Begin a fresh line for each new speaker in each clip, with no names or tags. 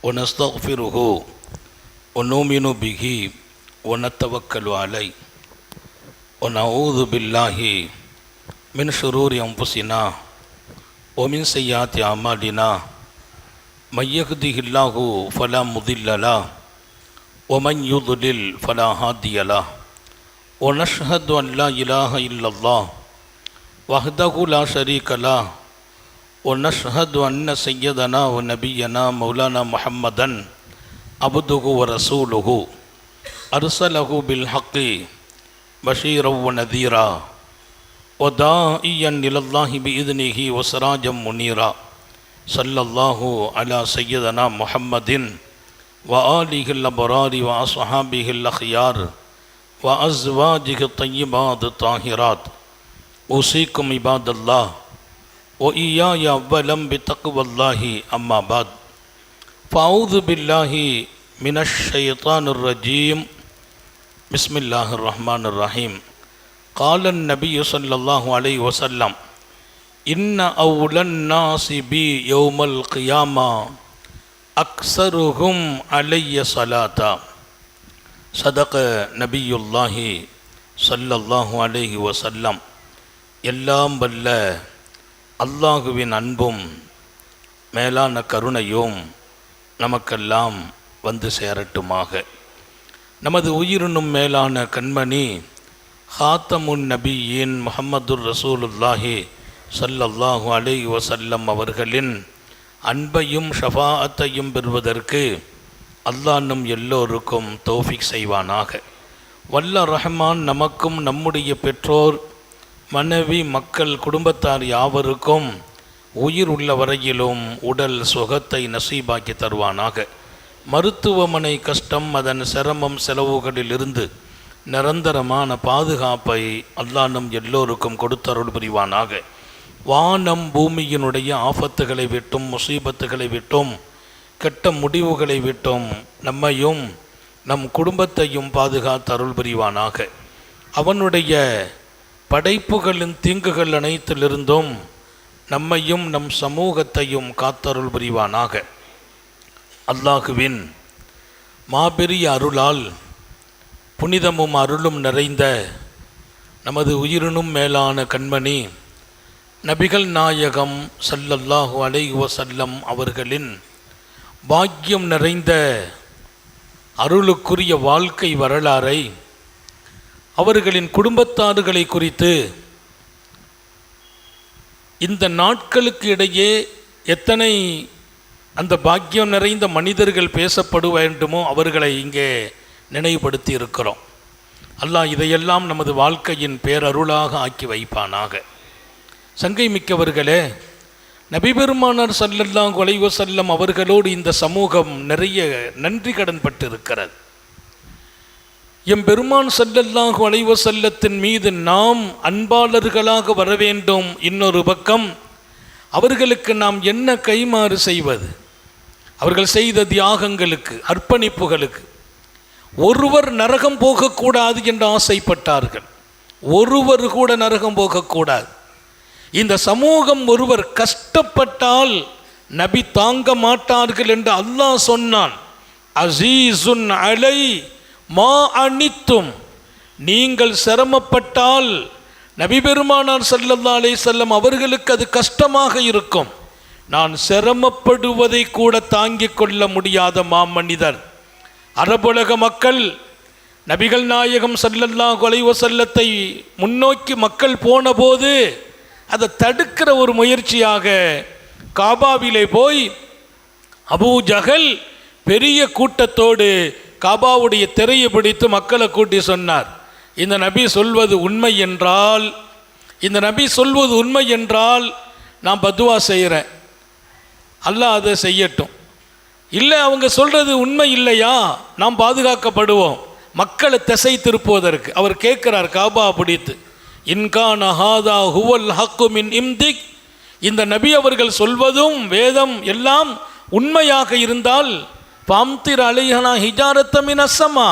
ونستغفره ونؤمن به ونتوكل عليه ونعوذ بالله من شرور أنفسنا ومن سيئات أعمالنا من يهده الله فلا مضل له ومن يضلل فلا هادي له ونشهد أن لا إله إلا الله وحده لا شريك له ونشهد أن سيدنا ونبينا مولانا محمدا عبده ورسوله أرسله بالحق بشيرا ونذيرا وداعيا إلى الله بإذنه وسراجا منيرا صلى الله على سيدنا محمد وآله الأبرار وأصحابه الأخيار وأزواجه الطيبات الطاهرات أوصيكم عباد الله وإياي أولا بتقوى الله أما بعد فأعوذ بالله من الشيطان الرجيم بسم الله الرحمن الرحيم قال النبي صلى الله عليه وسلم إن أولى الناس بي يوم القيامة أكثرهم علي صلاة صدق نبي الله صلى الله عليه وسلم எல்லாம் வல்ல அல்லாஹுவின் அன்பும் மேலான கருணையும் நமக்கெல்லாம் வந்து சேரட்டுமாக. நமது உயிரினும் மேலான கண்மணி ஹாத்தமுன் நபியின் முஹம்மதுர் ரசூலுல்லாஹி ஸல்லல்லாஹு அலைஹி வஸல்லம் அவர்களின் அன்பையும் ஷஃபாஅத்தையும் பெறுவதற்கு அல்லாஹ் நம் எல்லோருக்கும் தௌஃபீக் செய்வானாக. வல்ல ரஹ்மான் நமக்கும் நம்முடைய பெற்றோர் மனைவி மக்கள் குடும்பத்தார் யாவருக்கும் உயிர் உள்ள வரையிலும் உடல் சுகத்தை நசீபாக்கி தருவானாக. மருத்துவமனை கஷ்டம் அதன் சிரமம் செலவுகளிலிருந்து நிரந்தரமான பாதுகாப்பை அல்லாஹ் நம் எல்லோருக்கும் கொடுத்தருள் புரிவானாக. வானம் பூமியினுடைய ஆபத்துகளை விட்டும் முசீபத்துகளை விட்டும் கெட்ட முடிவுகளை விட்டும் நம்மையும் நம் குடும்பத்தையும் பாதுகாத்தருள் புரிவானாக. அவனுடைய படைப்புகளின் தீங்குகள் அனைத்திலிருந்தும் நம்மையும் நம் சமூகத்தையும் காத்தருள் புரிவானாக. அல்லாஹுவின் மாபெரிய அருளால் புனிதமும் அருளும் நிறைந்த நமது உயிரினும் மேலான கண்மணி நபிகள் நாயகம் ஸல்லல்லாஹு அலைஹி வஸல்லம் அவர்களின் பாக்கியம் நிறைந்த அருளுக்குரிய வாழ்க்கை வரலாறை அவர்களின் குடும்பத்தார்களை குறித்து இந்த நாட்களுக்கு இடையே எத்தனை அந்த பாக்கியம் நிறைந்த மனிதர்கள் பேசப்பட வேண்டுமோ அவர்களை இங்கே நினைவுபடுத்தி இருக்கிறோம். அல்லாஹ் இதையெல்லாம் நமது வாழ்க்கையின் பேரருளாக ஆக்கி வைப்பானாக. சங்கை மிக்கவர்களே, நபிபெருமானார் ஸல்லல்லாஹு அலைஹி வஸல்லம் அவர்களோடு இந்த சமூகம் நிறைய நன்றி கடன் பட்டு இருக்கிறது. எம்பெருமான் ஸல்லல்லாஹு அலைஹி வஸல்லத்தின் மீது நாம் அன்பாளர்களாக வர வேண்டும். இன்னொரு பக்கம் அவர்களுக்கு நாம் என்ன கைமாறு செய்வது? அவர்கள் செய்த தியாகங்களுக்கு, அர்ப்பணிப்புகளுக்கு. ஒருவர் நரகம் போகக்கூடாது என்று ஆசைப்பட்டார்கள். ஒருவர் கூட நரகம் போகக்கூடாது. இந்த சமூகம் ஒருவர் கஷ்டப்பட்டால் நபி தாங்க மாட்டார்கள் என்று அல்லாஹ் சொன்னான். அசீசுன் அலை மா அனித்தும், நீங்கள் சிரமப்பட்டால் நபி பெருமானார் ஸல்லல்லாஹு அலைஹி வஸல்லம் அவர்களுக்கு அது கஷ்டமாக இருக்கும். நான் சிரமப்படுவதை கூட தாங்கிக் கொள்ள முடியாத மாமனிதர். அரபுலக மக்கள் நபிகள் நாயகம் ஸல்லல்லாஹு அலைஹி வஸல்லத்தை முன்னோக்கி மக்கள் போன போது அதை தடுக்கிற ஒரு முயற்சியாக காபாவிலே போய் அபூ ஜஹல் பெரிய கூட்டத்தோடு காபாவுடைய திரையை பிடித்து மக்களை கூட்டி சொன்னார், இந்த நபி சொல்வது உண்மை என்றால், இந்த நபி சொல்வது உண்மை என்றால் நான் பத்துவா செய்கிறேன், அல்லாஹ் அதை செய்யட்டும். இல்லை அவங்க சொல்கிறது உண்மை இல்லையா, நாம் பாதுகாக்கப்படுவோம். மக்களை திசை திருப்புவதற்கு அவர் கேட்குறார் காபா பிடித்து, இன்கான ஹாதா ஹுவல் ஹக்கு மின் இம்திக், இந்த நபி அவர்கள் சொல்வதும் வேதம் எல்லாம் உண்மையாக இருந்தால் பாம்திர் அலைஹனா ஹிஜாரத்தமின் அஸ்ஸமா,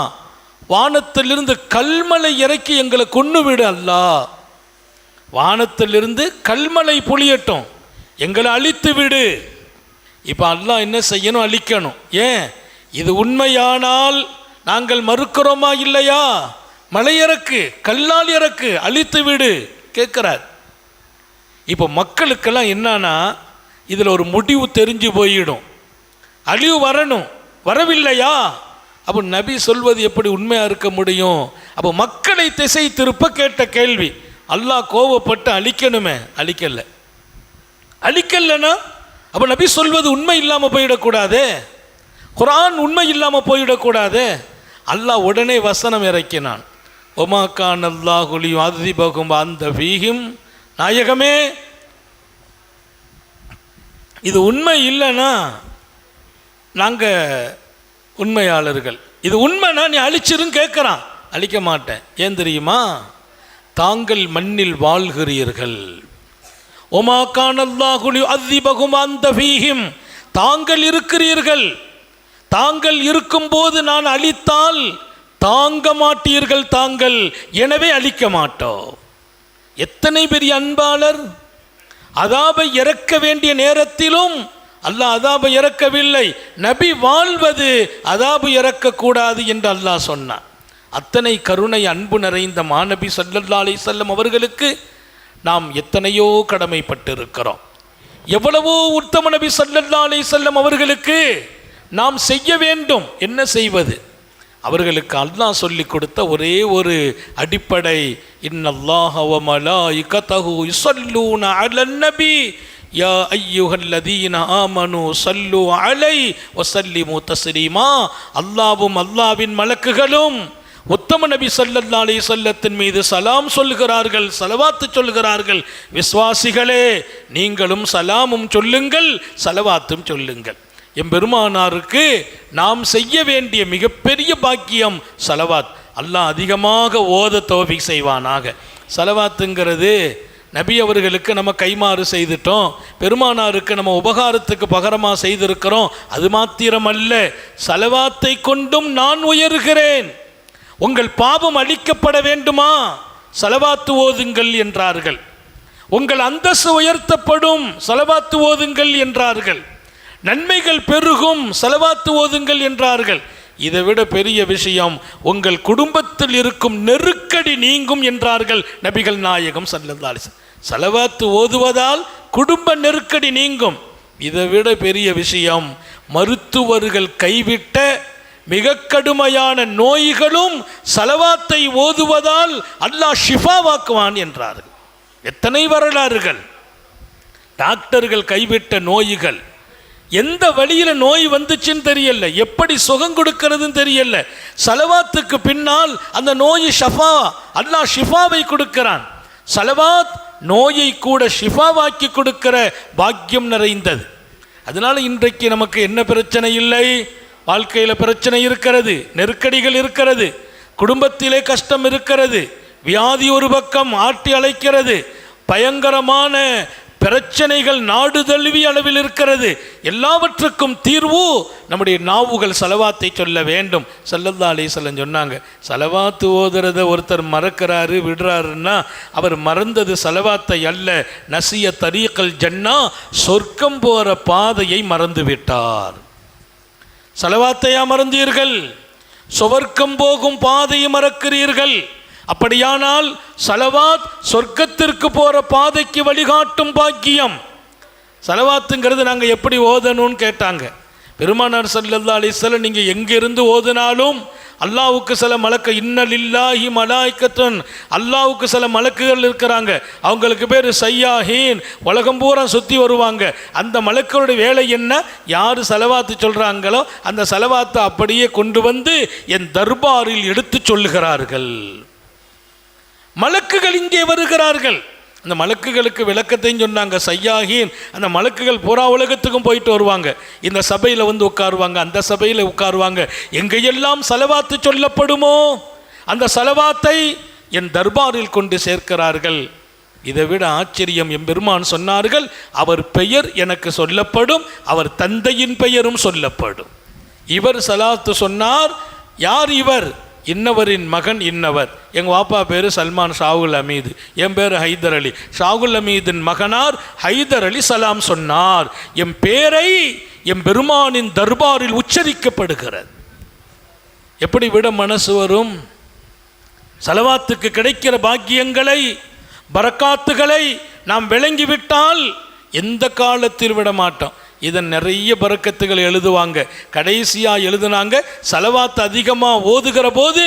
வானத்திலிருந்து கல்மலை இறக்கி எங்களை கொன்று விடு அல்லாஹ், வானத்திலிருந்து கல்மலை பொழியட்டும், எங்களை அழித்து விடு இப்போ அல்லாஹ் என்ன செய்யணும்? அழிக்கணும். ஏன்? இது உண்மையானால் நாங்கள் மறுக்கிறோமா இல்லையா? மலையிறக்கு, கல்லால் இறக்கு, அழித்து விடு கேட்கிறார். இப்போ மக்களுக்கெல்லாம் என்னன்னா இதில் ஒரு முடிவு தெரிஞ்சு போயிடும். அழிவு வரணும், வரவில்லையா? அப்போ நபி சொல்வது எப்படி உண்மையாக இருக்க முடியும்? அப்போ மக்களை திசை திருப்ப கேட்ட கேள்வி. அல்லாஹ் கோபப்பட்டு அழிக்கணுமே, அழிக்கலன்னா அப்போ நபி சொல்வது உண்மை இல்லாமல் போயிடக்கூடாது, குர்ஆன் உண்மை இல்லாமல் போயிடக்கூடாது. அல்லாஹ் உடனே வசனம் இறக்கினான். ஒமா கான் அல்லாஹுலி அதிபகும் அந்த ஃபீஹிம், நாயகமே இது உண்மை இல்லைன்னா நாங்கள் உண்மையாளர்கள், இது உண்மைனா நீ அழிச்சிரும் கேட்குறான். அழிக்க மாட்டேன். ஏன் தெரியுமா? தாங்கள் மண்ணில் வாழ்கிறீர்கள். ஒமா கான் அல்லாஹுலி அதிபகும் அந்த ஃபீஹிம், தாங்கள் இருக்கிறீர்கள். தாங்கள் இருக்கும்போது நான் அழித்தால் தாங்க மாட்டீர்கள் தாங்கள், எனவே அழிக்க மாட்டோம். எத்தனை பெரிய அன்பாளர்! அதாபை இறக்க வேண்டிய நேரத்திலும் அல்லாஹ் அதாபை இறக்கவில்லை. நபி வாழ்வது அதாபு இறக்கக்கூடாது என்று அல்லாஹ் சொன்னான். அத்தனை கருணை அன்பு நிறைந்த மாநபி ஸல்லல்லாஹு அலைஹி வஸல்லம் அவர்களுக்கு நாம் எத்தனையோ கடமைப்பட்டிருக்கிறோம். எவ்வளவோ உத்தம நபி ஸல்லல்லாஹு அலைஹி வஸல்லம் அவர்களுக்கு நாம் செய்ய வேண்டும். என்ன செய்வது? அவர்களுக்கு அல்லாஹ் சொல்லி கொடுத்த ஒரே ஒரு அடிப்படை, இன்னல்லாஹ வ மலாயிகத்தஹு யுஸல்லூன அலன் நபி யா அய்யுஹல்லதீன ஆமனு ஸல்லு அலைஹி வ ஸல்லிமு தஸ்லீமா. அல்லாஹ்வும் அல்லாஹ்வின் மலக்குகளும் உத்தம நபி ஸல்லல்லாஹு அலைஹி வஸல்லத்தின் மீது சலாம் சொல்கிறார்கள், ஸலவாத்து சொல்கிறார்கள். விசுவாசிகளே நீங்களும் சலாமும் சொல்லுங்கள், ஸலவாத்தும் சொல்லுங்கள். எம்பெருமானாருக்கு நாம் செய்ய வேண்டிய மிகப்பெரிய பாக்கியம் ஸலவாத். அல்லாஹ் அதிகமாக ஓத தௌஃபீக் செய்வானாக. ஸலவாத்துங்கிறது நபி அவர்களுக்கு நம்ம கைமாறு செய்துட்டோம், பெருமானாருக்கு நம்ம உபகாரத்துக்கு பகரமாக செய்திருக்கிறோம். அது மாத்திரமல்ல, ஸலவாத்தை கொண்டும் நான் உயர்கிறேன். உங்கள் பாவம் அழிக்கப்பட வேண்டுமா? ஸலவாத்து ஓதுங்கள் என்றார்கள். உங்கள் அந்தஸ்து உயர்த்தப்படும், ஸலவாத்து ஓதுங்கள் என்றார்கள். நன்மைகள் பெருகும், ஸலவாத்து ஓதுங்கள் என்றார்கள். இதை விட பெரிய விஷயம், உங்கள் குடும்பத்தில் இருக்கும் நெருக்கடி நீங்கும் என்றார்கள் நபிகள் நாயகம் ஸல்லல்லாஹு அலைஹி வஸல்லம். ஸலவாத்து ஓதுவதால் குடும்ப நெருக்கடி நீங்கும். இதை விட பெரிய விஷயம், மருத்துவர்கள் கைவிட்ட மிக கடுமையான நோய்களும் ஸலவாத்தை ஓதுவதால் அல்லாஹ் ஷிஃபாவாக்குவான் என்றார்கள். எத்தனை வரலாறுகள்! டாக்டர்கள் கைவிட்ட நோய்கள், எந்த வழியில் நோய் வந்துச்சுன்னு தெரியல, எப்படி சுகம் கொடுக்கிறதுன்னு தெரியல. ஸலவாத்துக்கு பின்னால் அந்த நோய் ஷஃபா, அல்லாஹ் ஷிஃபாவை கொடுக்கிறான். ஸலவாத் நோயை கூட ஷிஃபாவாக்கி கொடுக்கிற பாக்கியம் நிறைந்தது. அதனால இன்றைக்கு நமக்கு என்ன பிரச்சனை இல்லை? வாழ்க்கையில் பிரச்சனை இருக்கிறது, நெருக்கடிகள் இருக்கிறது, குடும்பத்திலே கஷ்டம் இருக்கிறது, வியாதி ஒரு பக்கம் ஆட்டி அழைக்கிறது, பயங்கரமான பிரச்சனைகள் நாடு தழுவிய அளவில் இருக்கிறது. எல்லாவற்றுக்கும் தீர்வு நம்முடைய நாவுகள் ஸலவாத்தை சொல்ல வேண்டும். ஸல்லல்லாஹு அலைஹி வஸல்லம் சொன்னாங்க, ஸலவாத்து ஓதுறத ஒருத்தர் மறக்கிறாரு விடுறாருன்னா அவர் மறந்தது ஸலவாத்தை அல்ல, நசிய தரீகல் ஜன்னா, சொர்க்கம் போகிற பாதையை மறந்து விட்டார். ஸலவாத்தையா மறந்தீர்கள்? சொர்க்கம் போகும் பாதையை மறக்கிறீர்கள். அப்படியானால் ஸலவாத் சொர்க்கத்திற்கு போகிற பாதைக்கு வழிகாட்டும் பாக்கியம். ஸலவாத்துங்கிறது நாங்கள் எப்படி ஓதணும்னு கேட்டாங்க. பெருமானார் ஸல்லல்லாஹு அலைஹி வஸல்லம், நீங்கள் எங்கிருந்து ஓதினாலும் அல்லாஹ்வுக்கு சில மலக்கு, இன்னலில்லாஹி மலாயிக்கத்துன், அல்லாஹ்வுக்கு சில மலக்குகள் இருக்கிறாங்க. அவங்களுக்கு பேர் சய்யாஹீன், உலகம் பூரா சுற்றி வருவாங்க. அந்த மலக்களுடைய வேலை என்ன? யார் ஸலவாத்து சொல்கிறாங்களோ அந்த ஸலவாத்தை அப்படியே கொண்டு வந்து என் தர்பாரில் எடுத்து சொல்லுகிறார்கள். மலக்குகள் இங்கே வருகிறார்கள். அந்த மலக்குகளுக்கு விளக்கத்தையும் சொன்னாங்க. சய்யாஹீன், அந்த மலக்குகள் புறா உலகத்துக்கும் போயிட்டு வருவாங்க. இந்த சபையில் வந்து உட்காருவாங்க, அந்த சபையில் உட்காருவாங்க. எங்கெல்லாம் ஸலவாத்து சொல்லப்படுமோ அந்த ஸலவாத்தை என் தர்பாரில் கொண்டு சேர்க்கிறார்கள். இதை விட ஆச்சரியம், எம்பெருமான் சொன்னார்கள், அவர் பெயர் எனக்கு சொல்லப்படும், அவர் தந்தையின் பெயரும் சொல்லப்படும். இவர் ஸலாத்து சொன்னார். யார் இவர்? இன்னவரின் மகன் இன்னவர். எங்கள் வாப்பா பேர் சல்மான் ஷாகுல் அமீது, என் பேர் ஹைதர் அலி. ஷாகுல் அமீதின் மகனார் ஹைதர் அலி சலாம் சொன்னார், என் பேரை எம் பெருமானின் தர்பாரில் உச்சரிக்கப்படுகிறது. எப்படி விட மனசு வரும்? ஸலவாத்துக்கு கிடைக்கிற பாக்கியங்களை, பரக்காத்துகளை நாம் விளங்கிவிட்டால் எந்த காலத்தில் விட மாட்டோம். இதன் நிறைய பரக்கத்துகள் எழுதுவாங்க. கடைசியாக எழுதுனாங்க, ஸலவாத் அதிகமாக ஓதுகிற போது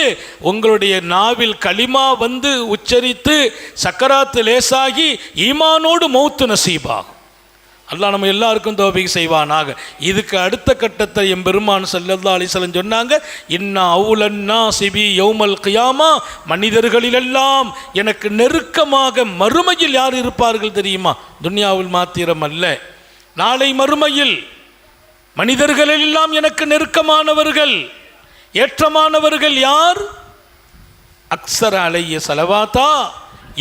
உங்களுடைய நாவில் கலிமா வந்து உச்சரித்து சக்கராத்து லேசாகி ஈமானோடு மௌத்து நசீபாகும். அல்லாஹ் நம்ம எல்லாருக்கும் தௌஃபீக் செய்வானாக. இதுக்கு அடுத்த கட்டத்தை எம்பெருமான் ஸல்லல்லாஹு அலைஹி வஸல்லம் சொன்னாங்க, இன்னா அவுலன் நாஸி பி யௌமல் கியாமா, மனிதர்களிலெல்லாம் எனக்கு நெருக்கமாக மறுமையில் யார் இருப்பார்கள் தெரியுமா? துன்யாவில் மாத்திரம் அல்ல, நாளை மறுமையில் மனிதர்களெல்லாம் எனக்கு நெருக்கமானவர்கள், ஏற்றமானவர்கள் யார்? அக்ஸர அலைய ஸலவாத்தா,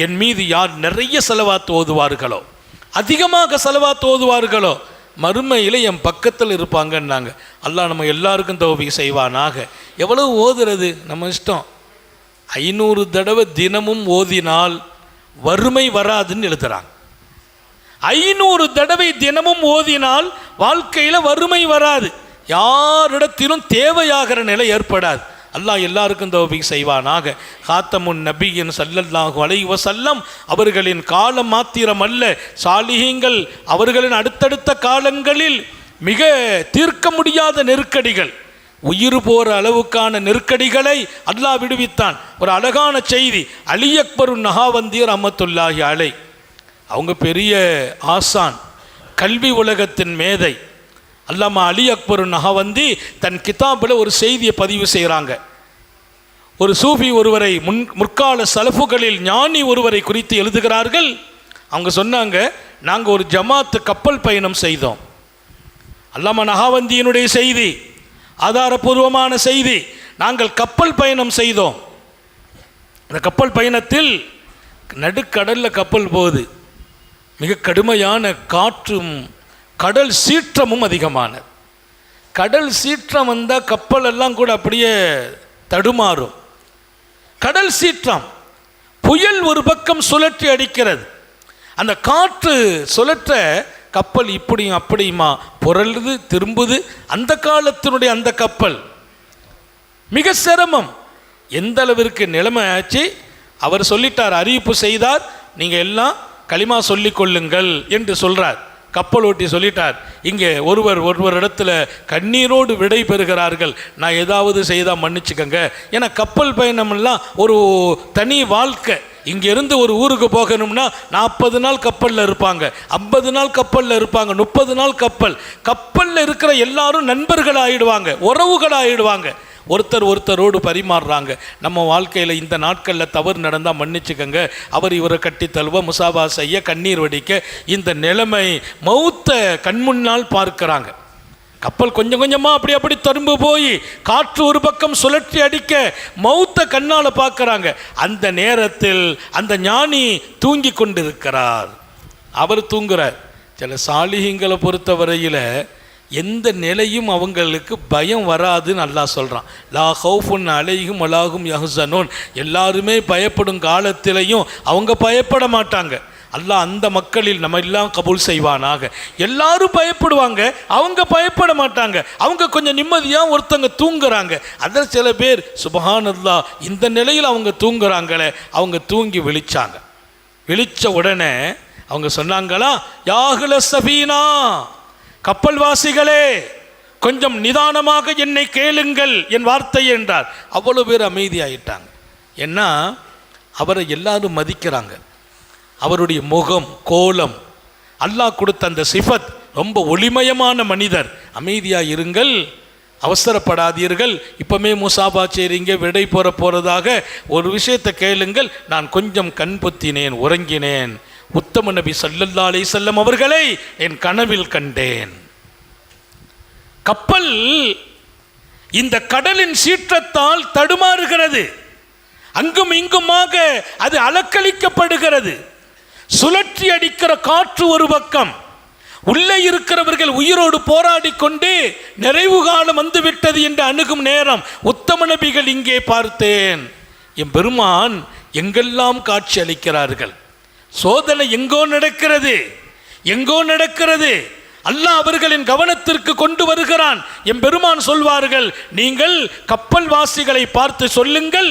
என் மீது யார் நிறைய ஸலவாத் ஓதுவார்களோ, அதிகமாக ஸலவாத் ஓதுவார்களோ, மறுமையில் என் பக்கத்தில் இருப்பாங்கன்னாங்க. அல்லாஹ் நம்ம எல்லாருக்கும் தௌஃபீக் செய்வானாக. எவ்வளவு ஓதுறது நம்ம இஷ்டம். 500 தடவை தினமும் ஓதினால் வறுமை வராதுன்னு எழுதுறாங்க. 500 தடவை தினமும் ஓதினால் வாழ்க்கையில் வறுமை வராது, யாரிடத்திலும் தேவையாகிற நிலை ஏற்படாது. அல்லாஹ் எல்லாருக்கும் தௌஃபீக் செய்வானாக. காத்தமுன் நபியின் ஸல்லல்லாஹு அலைஹி வஸல்லம் அவர்களின் காலம் மாத்திரம் அல்ல, சாலிஹீங்கள் அவர்களின் அடுத்தடுத்த காலங்களில் மிக தீர்க்க முடியாத நெருக்கடிகள், உயிர் போகிற அளவுக்கான நெருக்கடிகளை அல்லாஹ் விடுவித்தான். ஒரு அழகான செய்தி, அலி அக்பரு நஹாவந்தி ரஹ்மத்துல்லாஹி அலைஹி, அவங்க பெரிய ஆசான், கல்வி உலகத்தின் மேதை. அல்லாமா அலி அக்பரு நஹாவந்தி தன் கிதாபில் ஒரு செய்தியை பதிவு செய்கிறாங்க. ஒரு சூஃபி ஒருவரை, முற்கால சலஃபுகளில் ஞானி ஒருவரை குறித்து எழுதுகிறார்கள். அவங்க சொன்னாங்க, நாங்கள் ஒரு ஜமாத்து கப்பல் பயணம் செய்தோம். அல்லாமா நஹாவந்தியினுடைய செய்தி, ஆதாரபூர்வமான செய்தி. நாங்கள் கப்பல் பயணம் செய்தோம். அந்த கப்பல் பயணத்தில் நடுக்கடலில் கப்பல் போகுது. மிக கடுமையான காற்றும் கடல் சீற்றமும் அதிகமானது. கடல் சீற்றம் வந்தால் கப்பல் எல்லாம் கூட அப்படியே தடுமாறும். கடல் சீற்றம், புயல் ஒரு பக்கம் சுழற்றி அடிக்கிறது. அந்த காற்று சுழற்ற கப்பல் இப்படியும் அப்படியுமா புரளுது, திரும்புது. அந்த காலத்தினுடைய அந்த கப்பல் மிக சிரமம். எந்த அளவிற்கு நிலைமை ஆச்சு, அவர் சொல்லிட்டார், அறிவிப்பு செய்தார், நீங்கள் எல்லாம் களிமா சொல்லிக் கொள்ளுங்கள் என்று சொல்கிறார். கப்பல் ஓட்டி சொல்லிட்டார், இங்கே ஒருவர் இடத்துல கண்ணீரோடு விடை பெறுகிறார்கள், நான் ஏதாவது செய்தால் மன்னிச்சுக்கங்க. ஏன்னா கப்பல் பயணம்லாம் ஒரு தனி வாழ்க்கை. இங்கேருந்து ஒரு ஊருக்கு போகணும்னா 40 நாள் கப்பலில் இருப்பாங்க, 50 நாள் கப்பலில் இருப்பாங்க, 30 நாள் கப்பலில் இருக்கிற எல்லாரும் நண்பர்கள் ஆகிடுவாங்க, உறவுகள் ஆகிடுவாங்க, ஒருத்தரோடு பரிமாறுறாங்க. நம்ம வாழ்க்கையில் இந்த நாட்களில் தவறு நடந்தால் மன்னிச்சுக்கங்க, அவர் இவரை கட்டி தழுவ, முசாபா செய்ய, கண்ணீர் வடிக்க, இந்த நிலைமை மௌத்த கண்முன்னால் பார்க்கிறாங்க. கப்பல் கொஞ்சம் கொஞ்சமாக அப்படி தரும்பு போய் காற்று ஒரு பக்கம் சுழற்றி அடிக்க மௌத்த கண்ணால் பார்க்குறாங்க. அந்த நேரத்தில் அந்த ஞானி தூங்கி கொண்டிருக்கிறார். அவர் தூங்குறார். சில சாலிஹீங்களை பொறுத்த வரையில் எந்த நிலையும் அவங்களுக்கு பயம் வராதுன்னு அல்லாஹ் சொல்கிறான். லா ஹௌஃபுன் அலைஹிம் வலாஹும் யஹ்ஸனூன், எல்லாருமே பயப்படும் காலத்திலையும் அவங்க பயப்பட மாட்டாங்க. அல்லாஹ் அந்த மக்களில் நம்ம எல்லாம் கபூல் செய்வானாக. எல்லாரும் பயப்படுவாங்க, அவங்க பயப்பட மாட்டாங்க. அவங்க கொஞ்சம் நிம்மதியாக ஒருத்தங்க தூங்குறாங்க. அதில் சில பேர் சுப்ஹானல்லாஹ், இந்த நிலையில் அவங்க தூங்குறாங்களே, அவங்க தூங்கி விழிச்சாங்க. விழிச்ச உடனே அவங்க சொன்னாங்களா, யாஹ்ல சஃபீனா, கப்பல்வாசிகளே கொஞ்சம் நிதானமாக என்னை கேளுங்கள் என் வார்த்தை என்றார். அவ்வளோ பேர் அமைதியாயிட்டாங்க. ஏன்னா அவரை எல்லாரும் மதிக்கிறாங்க. அவருடைய முகம், கோலம், அல்லாஹ் கொடுத்த அந்த சிஃபத், ரொம்ப ஒளிமயமான மனிதர். அமைதியாக இருங்கள், அவசரப்படாதீர்கள், இப்போமே முசாபா செய்றீங்க, விடை போகிறதாக ஒரு விஷயத்தை கேளுங்கள். நான் கொஞ்சம் கண் பொத்தினேன், உறங்கினேன். உத்தம நபி ஸல்லல்லாஹு அலைஹி வஸல்லம் அவர்களை என் கனவில் கண்டேன். கப்பல் இந்த கடலின் சீற்றத்தால் தடுமாறுகிறது, அங்கும் இங்குமாக அது அலக்களிக்கப்படுகிறது. சுழற்றி அடிக்கிற காற்று ஒரு பக்கம், உள்ளே இருக்கிறவர்கள் உயிரோடு போராடி கொண்டு நிறைவு காலம் வந்துவிட்டது என்று அணுகும் நேரம் உத்தம நபிகள் இங்கே பார்த்தேன். என் பெருமான் எங்கெல்லாம் காட்சி அளிக்கிறார்கள். சோதனை எங்கோ நடக்கிறது. அல்லாஹ் அவர்களின் கவனத்திற்கு கொண்டு வருகிறான். எம்பெருமான் சொல்வார்கள், நீங்கள் கப்பல் வாசிகளை பார்த்து சொல்லுங்கள்,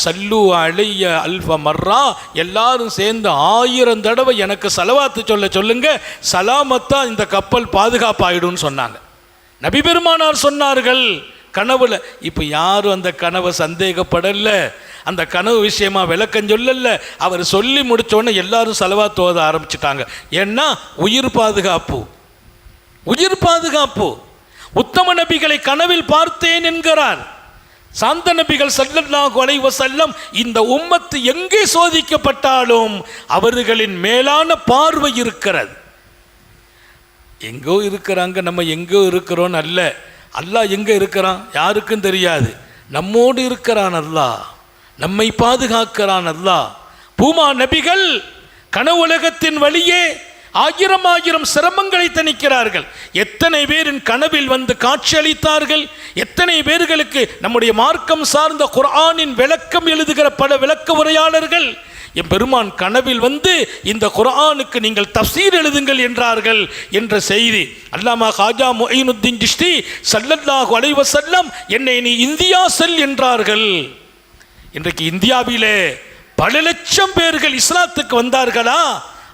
சல்லு அலைய அல்ஃப மர்ரா, எல்லாரும் சேர்ந்து 1000 தடவை எனக்கு சலவாத்து சொல்லுங்க, சலாமத்தா இந்த கப்பல் பாதுகாப்பாயிடும்னு சொன்னாங்க. நபி பெருமானார் சொன்னார்கள் கனவுல. இப்போ யாரும் அந்த கனவை சந்தேகப்படல, அந்த கனவு விஷயமா விளக்கம் சொல்லல. அவர் சொல்லி முடிச்சோடனே எல்லாரும் சலவாத்து ஓத ஆரம்பிச்சிட்டாங்க. ஏன்னா உயிர் பாதுகாப்பு, உயிர் பாதுகாப்பு. உத்தம நபிகளை கனவில் பார்த்தேன் என்கிறார். சாந்த நபிகள் ஸல்லல்லாஹு அலைஹி வஸல்லம் இந்த உம்மத்து எங்கே சோதிக்கப்பட்டாலும் அவர்களின் மேலான பார்வை இருக்கிறது. எங்கோ இருக்கிறாங்க, நம்ம எங்கோ இருக்கிறோம் அல்ல. அல்லாஹ் எங்கே இருக்கிறான் யாருக்கும் தெரியாது. நம்மோடு இருக்கிறான் அல்லாஹ், நம்மை பாதுகாக்கிறான் அல்லாஹ். பூமா நபிகள் கனவுலகத்தின் வழியே 1000 சிரமங்களை தணிக்கிறார்கள். எத்தனை பேரின் கனவில் வந்து காட்சி அளித்தார்கள். எத்தனை பேர்களுக்கு நம்முடைய மார்க்கம் சார்ந்த குர்ஆனின் விளக்கம் எழுதுகிற பல விளக்க உரையாளர்கள் என் பெருமான் கனவில் வந்து இந்த குர்ஆனுக்கு நீங்கள் தஃசீர் எழுதுங்கள் என்றார்கள் என்ற செய்தி அல்லாமா ஹாஜா முஈனுத்தீன் சிஷ்தி ஸல்லல்லாஹு அலைஹி வஸல்லம் என்னை நீ இந்தியா செல் என்றார்கள். இன்றைக்கு இந்தியாவிலே பல லட்சம் பேர்கள் இஸ்லாத்துக்கு வந்தார்களா?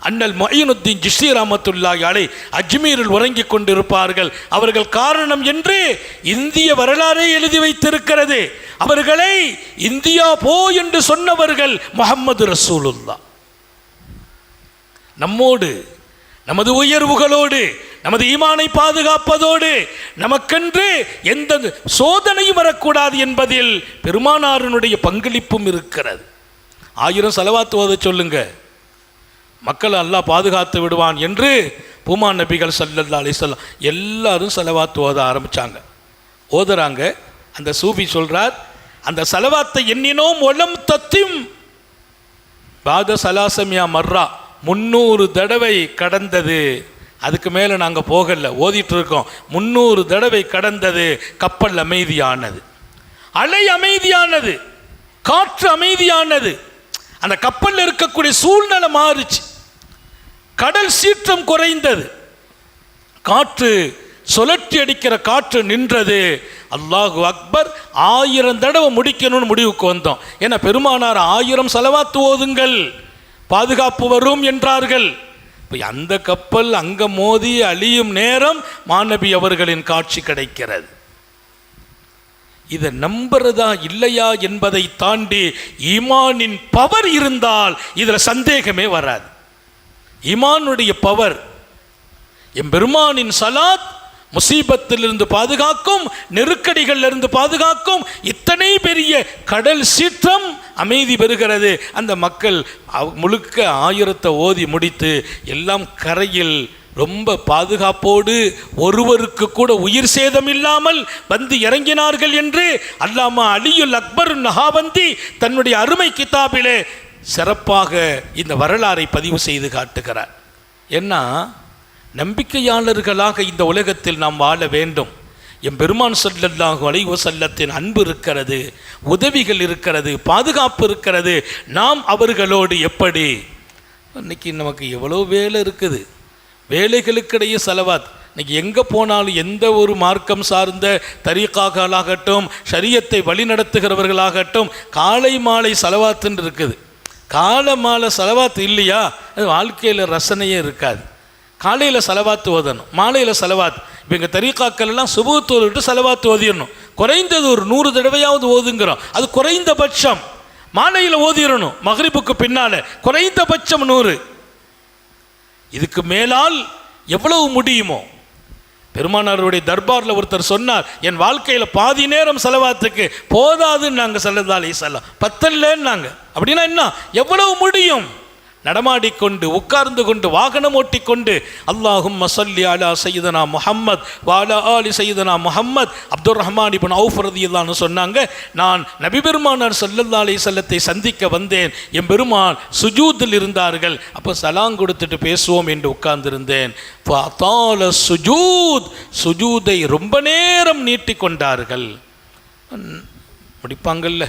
அண்ணல் முஈனுத்தீன் சிஷ்தி ரஹ்மத்துல்லாஹி அலைஹி அஜ்மீரில் உறங்கிக் கொண்டிருப்பார்கள். அவர்கள் காரணம் என்று இந்திய வரலாறை எழுதி வைத்திருக்கிறது. அவர்களை இந்தியா போ என்று சொன்னவர்கள் முஹம்மது ரசூலுல்லாஹ். நம்மோடு, நமது உயர்வுகளோடு, நமது ஈமானை பாதுகாப்பதோடு நமக்கென்று எந்த சோதனையும் வரக்கூடாது என்பதில் பெருமானாரினுடைய பங்களிப்பும் இருக்கிறது. 1000 சலவாத்து ஓத சொல்லுங்க, மக்கள் அல்லாஹ் பாதுகாத்து விடுவான் என்று பூமா நபிகள் ஸல்லல்லாஹு அலைஹி வஸல்லம் எல்லாரும் சலவாத்து ஓத ஆரம்பித்தாங்க. ஓதுறாங்க. அந்த சூஃபி சொல்கிறார், அந்த சலவாத்தை எண்ணினோம் ஒலம் தத்திம் பாத சலாசமியா மர்ரா, 300 தடவை கடந்தது. அதுக்கு மேலே நாங்கள் போகலை, ஓதிட்டு இருக்கோம். 300 தடவை கடந்தது. கப்பல் அமைதியானது, அலை அமைதியானது, காற்று அமைதியானது. அந்த கப்பலில் இருக்கக்கூடிய சூழ்நிலை மாறிச்சு. கடல் சீற்றம் குறைந்தது, காற்று சுழற்றி அடிக்கிற காற்று நின்றது. அல்லாஹு அக்பர். 1000 தடவை முடிக்கணும்னு முடிவுக்கு வந்தோம். ஏன்னா பெருமானார் 1000 சலவாத்து ஓதுங்கள் பாதுகாப்பு வரும் என்றார்கள். இப்போ அந்த கப்பல் அங்கே மோதி அழியும் நேரம் மாநபி அவர்களின் காட்சி கிடைக்கிறது. இதை நம்புறதா இல்லையா என்பதை தாண்டி ஈமானின் பவர் இருந்தால் இதில் சந்தேகமே வராது. ஈமானுடைய பவர், எம்பெருமானின் சலாத் முசீபத்திலிருந்து பாதுகாக்கும், நெருக்கடிகளிலிருந்து பாதுகாக்கும். இத்தனை பெரிய கடல் சீற்றம் அமைதி பெறுகிறது. அந்த மக்கள் முழுக்க 1000 ஓதி முடித்து எல்லாம் கரையில் ரொம்ப பாதுகாப்போடு ஒருவருக்கு கூட உயிர் சேதம் இல்லாமல் வந்து இறங்கினார்கள் என்று அல்லாமா அலியுல் அக்பர் நஹாவந்தி தன்னுடைய அருமை கிதாபிலே சிறப்பாக இந்த வரலாறை பதிவு செய்து காட்டுகிறார். ஏன்னா நம்பிக்கையாளர்களாக இந்த உலகத்தில் நாம் வாழ வேண்டும். எம் பெருமான் ஸல்லல்லாஹு அலைஹி வஸல்லத்தின் அன்பு இருக்கிறது, உதவிகள் இருக்கிறது, பாதுகாப்பு இருக்கிறது. நாம் அவர்களோடு எப்படி? இன்னைக்கு நமக்கு எவ்வளோ வேலை இருக்குது, வேலைகளுக்கிடையே செலவாத். இன்னைக்கு எங்கே போனாலும் எந்த ஒரு மார்க்கம் சார்ந்த தரீகாக்களாகட்டும், ஷரியத்தை வழிநடத்துகிறவர்களாகட்டும், காலை மாலை செலவாத்துன்னு இருக்குது. காலை மாலை செலவாத்து இல்லையா அது வாழ்க்கையில் ரசனையே இருக்காது. காலையில் செலவாத்து ஓதணும், மாலையில் செலவாத்து. இப்போ எங்கள் தரீகாக்கள் எல்லாம் சுபூத் ஓதிட்டு செலவாத்து ஓதிடணும். குறைந்தது ஒரு 100 தடவையாவது ஓதுங்கிறோம். அது குறைந்தபட்சம். மாலையில் ஓதிடணும் மக்ரிபுக்கு பின்னால், குறைந்தபட்சம் 100. இதுக்கு மேலால் எவ்வளவு முடியுமோ. பெருமானாருடைய தர்பாரில் ஒருத்தர் சொன்னார், என் வாழ்க்கையில் பாதி நேரம் செலவாத்துக்கு போதாதுன்னு நாங்கள் ஸல்லல்லாஹு அலைஹி வஸல்லம், பத்தல்லன்னு நாங்கள். அப்படின்னா என்ன, எவ்வளவு முடியும்? நடமாடிக்கொண்டு, உட்கார்ந்து கொண்டு, வாகனம் ஓட்டிக்கொண்டு அல்லாஹும்ம ஸல்லி அலா சய்யிதனா முஹம்மத் வ அலா ஆலி சய்யிதனா முஹம்மத். அப்துர் ரஹ்மான் இப்னு அவுஃப் ரலியல்லாஹு அன்ஹு சொன்னாங்க, நான் நபி பெருமானார் ஸல்லல்லாஹு அலைஹி வஸல்லத்தை சந்திக்க வந்தேன். என் பெருமான் சுஜூதில் இருந்தார்கள். அப்போ சலாம் கொடுத்துட்டு பேசுவோம் என்று உட்கார்ந்திருந்தேன். ஃபஅதால சுஜூத், சுஜூதை ரொம்ப நேரம் நீட்டி கொண்டார்கள். முடிப்பாங்கல்ல,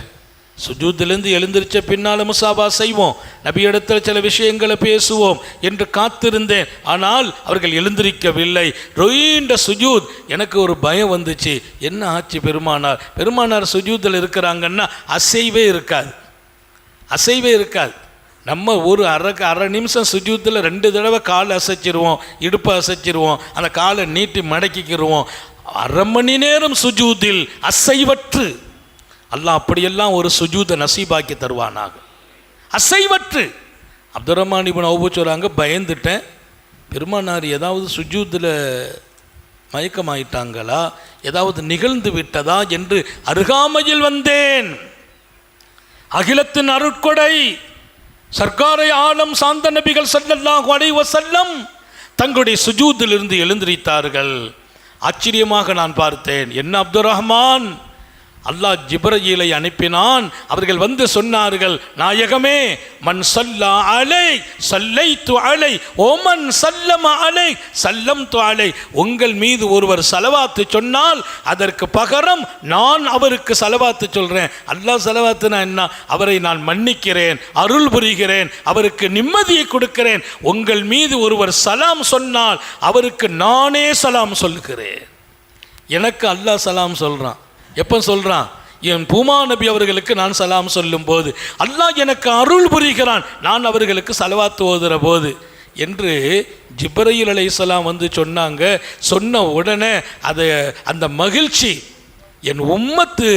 சுஜூத்திலிருந்து எழுந்திருச்ச பின்னால் முசாபா செய்வோம், நபியிடத்தில் சில விஷயங்களை பேசுவோம் என்று காத்திருந்தேன். ஆனால் அவர்கள் எழுந்திருக்கவில்லை. ரொயின்ற சுஜூத். எனக்கு ஒரு பயம் வந்துச்சு, என்ன ஆச்சு பெருமானார் சுஜூத்தில் இருக்கிறாங்கன்னா அசைவே இருக்காது, அசைவே இருக்காது. நம்ம ஒரு அரை நிமிஷம் சுஜூத்தில் 2 தடவை காலை அசைச்சிருவோம், இடுப்பை அசைச்சிருவோம், அந்த காலை நீட்டி மடக்கிக்கிடுவோம். அரை மணி நேரம் சுஜூதில் அசைவற்று. அல்லாஹ் அப்படியெல்லாம் ஒரு சுஜூதை நசீபாக்கி தருவானாக, அசைவற்று. அப்துல் ரஹ்மான் இப்னு அவுஃப் சொல்றாங்க, பயந்துட்டேன், பெருமானார் ஏதாவது சுஜூதில் மயக்கமாயிட்டாங்களா, ஏதாவது நிகழ்ந்து விட்டதா என்று அருகாமையில் வந்தேன். அகிலத்தின் அருட்கொடை சர்க்காரை ஆலம் சாந்த நபிகள் ஸல்லல்லாஹு அலைஹி வஸல்லம் தங்களுடைய சுஜூதிலிருந்து எழுந்திருத்தார்கள். ஆச்சரியமாக நான் பார்த்தேன். என்ன அப்துல் ரஹ்மான், அல்லாஹ் ஜிப்ரீலை அனுப்பினான். அவர்கள் வந்து சொன்னார்கள், நாயகமே, மன் ஸல்லா அலை ஸல்லைத்து அலை ஓமன் ஸல்லம அலை ஸல்லம்து அலை. உங்கள் மீது ஒருவர் ஸலவாத்து சொன்னால் அதற்கு பகரம் நான் அவருக்கு ஸலவாத்து சொல்கிறேன். அல்லாஹ் ஸலவாத்துனா என்ன? அவரை நான் மன்னிக்கிறேன், அருள் புரிகிறேன், அவருக்கு நிம்மதியை கொடுக்கிறேன். உங்கள் மீது ஒருவர் சலாம் சொன்னால் அவருக்கு நானே சலாம் சொல்கிறேன். எனக்கு அல்லாஹ் சலாம் சொல்கிறான். எப்போ சொல்கிறான்? என் பூமா நபி அவர்களுக்கு நான் சலாம் சொல்லும் போது. அல்லாஹ் எனக்கு அருள் புரிகிறான், நான் அவர்களுக்கு சலவாத்து ஓதுகிற போது என்று ஜிப்ரீல் அலைஹிஸ்ஸலாம் வந்து சொன்னாங்க. சொன்ன உடனே அந்த மகிழ்ச்சி, என் உம்மத்து,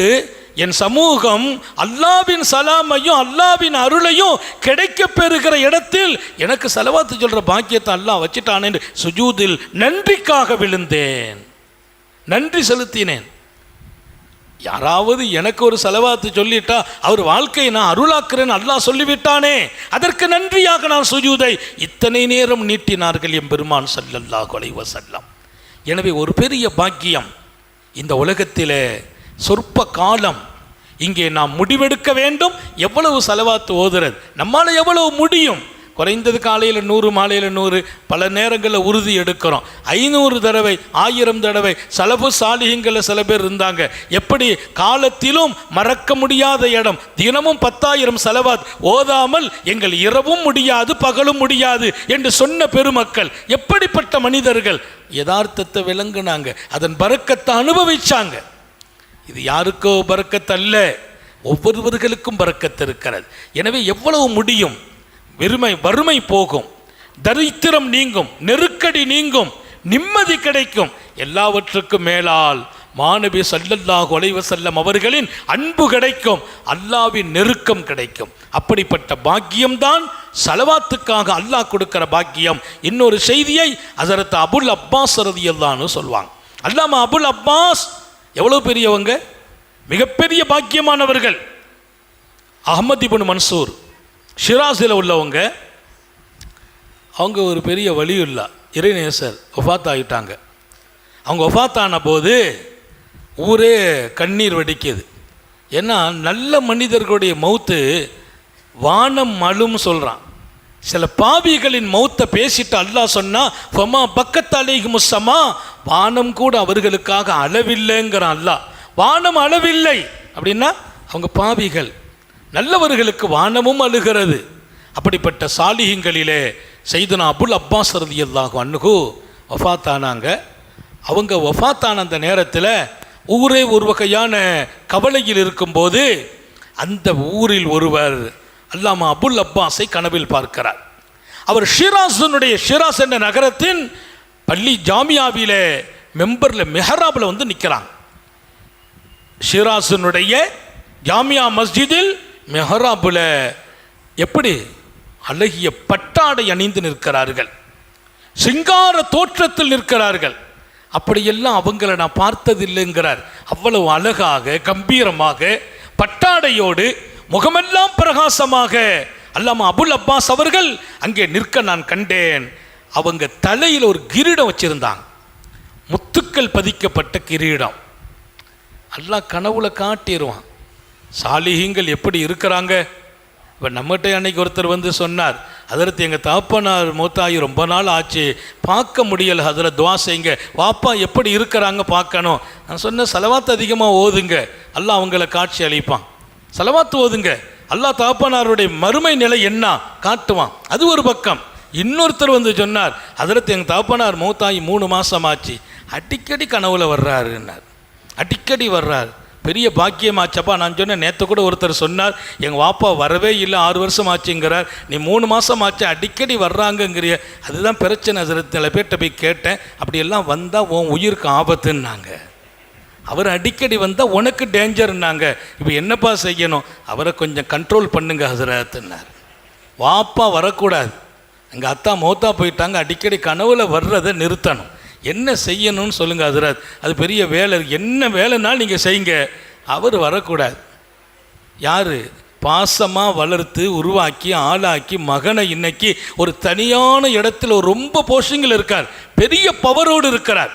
என் சமூகம் அல்லாவின் சலாமையும் அல்லாவின் அருளையும் கிடைக்க பெறுகிற இடத்தில் எனக்கு சலவாத்து சொல்கிற பாக்கியத்தை அல்லாஹ் வச்சுட்டான் என்று சுஜூதில் நன்றிக்காக விழுந்தேன், நன்றி செலுத்தினேன். யாராவது எனக்கு ஒரு சலவாத்து சொல்லிட்டா அவர் வாழ்க்கையை நான் அருளாக்குறேன் அல்லாஹ் சொல்லிவிட்டானே, அதற்கு நன்றியாக நான் சுஜூதை இத்தனை நேரம் நீட்டினார்கள் என் பெருமான் ஸல்லல்லாஹு அலைஹி வஸல்லம். எனவே ஒரு பெரிய பாக்கியம். இந்த உலகத்திலே சொற்ப காலம் இங்கே நாம் முடிவெடுக்க வேண்டும். எவ்வளவு சலவாத்து ஓதுறது, நம்மால் எவ்வளவு முடியும்? குறைந்தது காலையில் 100, மாலையில் 100, பல நேரங்களில் உறுதி எடுக்கிறோம். 500 தடவை, 1000 தடவை. சலபு சாலிஹீன்களில் சில பேர் இருந்தாங்க, எப்படி காலத்திலும் மறக்க முடியாத இடம், தினமும் 10,000 சலவாத் ஓதாமல் எங்கள் இரவும் முடியாது பகலும் முடியாது என்று சொன்ன பெருமக்கள். எப்படிப்பட்ட மனிதர்கள்! யதார்த்தத்தை விளங்குனாங்க, அதன் பரக்கத்தை அனுபவிச்சாங்க. இது யாருக்கோ பரக்கத்து அல்ல, ஒவ்வொருவர்களுக்கும் பரக்கத்து இருக்கிறது. எனவே எவ்வளவு முடியும்? வறுமை போகும், தரித்திரம் நீங்கும், நெருக்கடி நீங்கும், நிம்மதி கிடைக்கும். எல்லாவற்றுக்கும் மேலால் மாநபி ஸல்லல்லாஹு அலைஹி வஸல்லம் அவர்களின் அன்பு கிடைக்கும், அல்லாஹ்வின் நெருக்கம் கிடைக்கும். அப்படிப்பட்ட பாக்கியம்தான் சலவாத்துக்காக அல்லாஹ் கொடுக்கிற பாக்கியம். இன்னொரு செய்தியை ஹஸரத் அபுல் அப்பாஸ் ரலியல்லாஹு அன்ஹு சொல்வாங்க. அல்லாமா அபுல் அப்பாஸ் எவ்வளோ பெரியவங்க, மிகப்பெரிய பாக்கியமானவர்கள். அஹ்மத் இப்னு மன்சூர் ஷிராஸில் உள்ளவங்க. அவங்க ஒரு பெரிய வலியுல்லா இறைநேசர், வஃபாத் ஆகிட்டாங்க. அவங்க வஃபாத் ஆன போது ஊரே கண்ணீர் வடிக்குது. ஏன்னா நல்ல மனிதர்களுடைய மௌத்து வானம் அழும் சொல்கிறான். சில பாவிகளின் மௌத்தை பேசிட்டு அல்லாஹ் சொன்னா, ஃபமா பக்கத்தாலேஹி முஸ்ஸமா, வானம் கூட அவர்களுக்காக அளவில்லைங்கிறான் அல்லாஹ். வானம் அளவில்லை அப்படின்னா அவங்க பாவிகள். நல்லவர்களுக்கு வானமும் அழுகிறது. அப்படிப்பட்ட சாலிஹீன்களிலே சையதுனா அபுல் அப்பாஸ் ரலியல்லாஹு அன்ஹு வஃபாத் ஆனாங்க. அவங்க வஃபாத் ஆன அந்த நேரத்தில் ஊரே ஒரு வகையான கவலையில் இருக்கும்போது அந்த ஊரில் ஒருவர் அல்லாமா அபுல் அப்பாஸை கனவில் பார்க்கிறார். அவர் ஷிராஸ் என்ற நகரத்தின் பள்ளி ஜாமியாவிலே மெம்பரில் மெஹராபில் வந்து நிற்கிறாங்க. ஷிராஸினுடைய ஜாமியா மஸ்ஜிதில் மெஹராபில் எப்படி அழகிய பட்டாடை அணிந்து நிற்கிறார்கள், சிங்கார தோற்றத்தில் நிற்கிறார்கள். அப்படியெல்லாம் அவங்கள நான் பார்த்ததில்லைங்கிறார். அவ்வளவு அழகாக கம்பீரமாக பட்டாடையோடு முகமெல்லாம் பிரகாசமாக அல்லாமா அபுல் அப்பாஸ் அவர்கள் அங்கே நிற்க நான் கண்டேன். அவங்க தலையில் ஒரு கிரீடம் வச்சிருந்தாங்க, முத்துக்கள் பதிக்கப்பட்ட கிரீடம். அல்லாஹ் கனவுல காட்டிடுவான். சாலிஹீன்கள் எப்படி இருக்கிறாங்க. இப்போ நம்மகிட்ட அன்னைக்கு ஒருத்தர் வந்து சொன்னார், ஹதரத் எங்கள் தாப்பனார் மூத்தாகி ரொம்ப நாள் ஆச்சு, பார்க்க முடியலை ஹதரத், துவா செய்யுங்க, வாப்பா எப்படி இருக்கிறாங்க பார்க்கணும். நான் சொன்னேன், சலவாத் அதிகமாக ஓதுங்க, அல்லாஹ் அவங்கள காட்சி அளிப்பான். சலவாத்து ஓதுங்க. அல்லாஹ் தகப்பனாருடைய மறுமை நிலை என்ன காட்டுவான். அது ஒரு பக்கம். இன்னொருத்தர் வந்து சொன்னார், ஹதரத் எங்கள் தகப்பனார் மௌத்தாகி 3 மாதம் ஆச்சு, அடிக்கடி கனவுல வர்றாருன்னார். அடிக்கடி வர்றார், பெரிய பாக்கியமாச்சப்பா. நான் சொன்னேன், நேற்று கூட ஒருத்தர் சொன்னார், எங்கள் வாப்பா வரவே இல்லை 6 வருஷம் ஆச்சுங்கிறார், நீ 3 மாதம் ஆச்சு அடிக்கடி வர்றாங்கங்கிறிய. அதுதான் பிரச்சனை ஹதரத். சில பேர்கிட்ட போய் கேட்டேன், அப்படியெல்லாம் வந்தால் உன் உயிருக்கு ஆபத்துன்னாங்க. அவர் அடிக்கடி வந்தால் உனக்கு டேஞ்சர்னாங்க. இப்போ என்னப்பா செய்யணும்? அவரை கொஞ்சம் கண்ட்ரோல் பண்ணுங்க ஹசரத்துன்னார். வாப்பா வரக்கூடாது, எங்கள் அத்தா மௌத்தா போயிட்டாங்க, அடிக்கடி கனவுல வர்றதை நிறுத்தணும். என்ன செய்யணும்னு சொல்லுங்கள் ஹசரத். அது பெரிய வேலை, என்ன வேலைனாலும் நீங்கள் செய்யுங்க. அவர் வரக்கூடாது. யார் பாசமாக வளர்த்து உருவாக்கி ஆளாக்கி மகனை இன்னைக்கு ஒரு தனியான இடத்துல ரொம்ப போஷிங்கில் இருக்கார், பெரிய பவரோடு இருக்கிறார்,